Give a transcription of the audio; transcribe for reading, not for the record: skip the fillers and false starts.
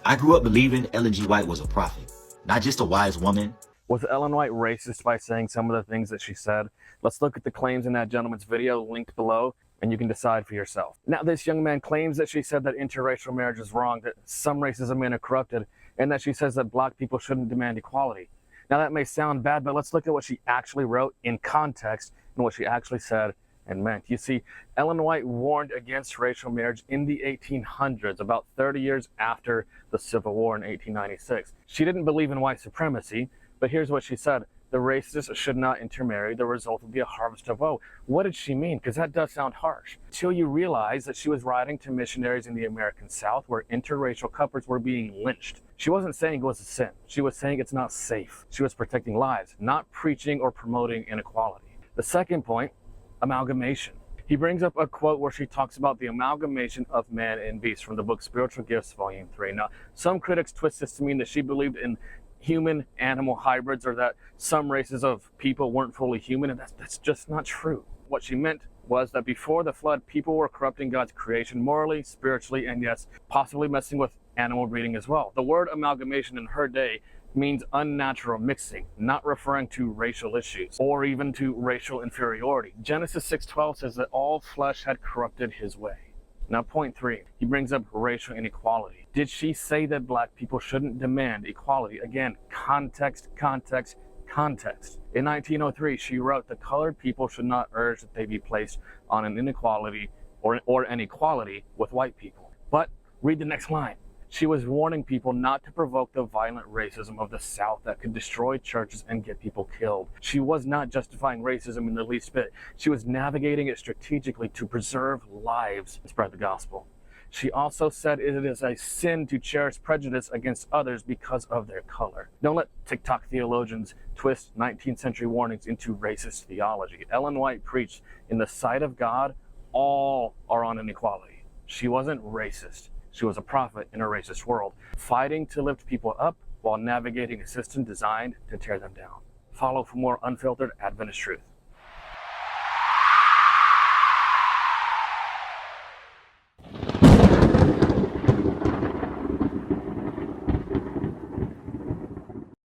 I grew up believing Ellen G. White was a prophet, not just a wise woman. Was Ellen White racist by saying some of the things that she said? Let's look at the claims in that gentleman's video linked below, and you can decide for yourself. Now, this young man claims that she said that interracial marriage is wrong, that some races of men are corrupted, and that she says that black people shouldn't demand equality. Now, that may sound bad, but let's look at what she actually wrote in context and what she actually said and meant. You see, Ellen White warned against racial marriage in the 1800s, about 30 years after the Civil War in 1896. She didn't believe in white supremacy, but here's what she said: the races should not intermarry. The result would be a harvest of woe. What did she mean? Because that does sound harsh. Until you realize that she was writing to missionaries in the American South where interracial couples were being lynched. She wasn't saying it was a sin. She was saying it's not safe. She was protecting lives, not preaching or promoting inequality. The second point, amalgamation. He brings up a quote where she talks about the amalgamation of man and beast from the book Spiritual Gifts, Volume 3. Now, some critics twist this to mean that she believed in human-animal hybrids, or that some races of people weren't fully human, and that's just not true. What she meant was that before the flood, people were corrupting God's creation morally, spiritually, and yes, possibly messing with animal breeding as well. The word amalgamation in her day means unnatural mixing, not referring to racial issues or even to racial inferiority. Genesis 6:12 says that all flesh had corrupted his way. Now, point 3, he brings up racial inequality. Did she say that black people shouldn't demand equality? Again, context, context, context. In 1903, she wrote, the colored people should not urge that they be placed on an inequality or an equality with white people. But read the next line. She was warning people not to provoke the violent racism of the South that could destroy churches and get people killed. She was not justifying racism in the least bit. She was navigating it strategically to preserve lives and spread the gospel. She also said it is a sin to cherish prejudice against others because of their color. Don't let TikTok theologians twist 19th century warnings into racist theology. Ellen White preached, in the sight of God, all are on an equality. She wasn't racist. She was a prophet in a racist world, fighting to lift people up while navigating a system designed to tear them down. Follow for more unfiltered Adventist truth.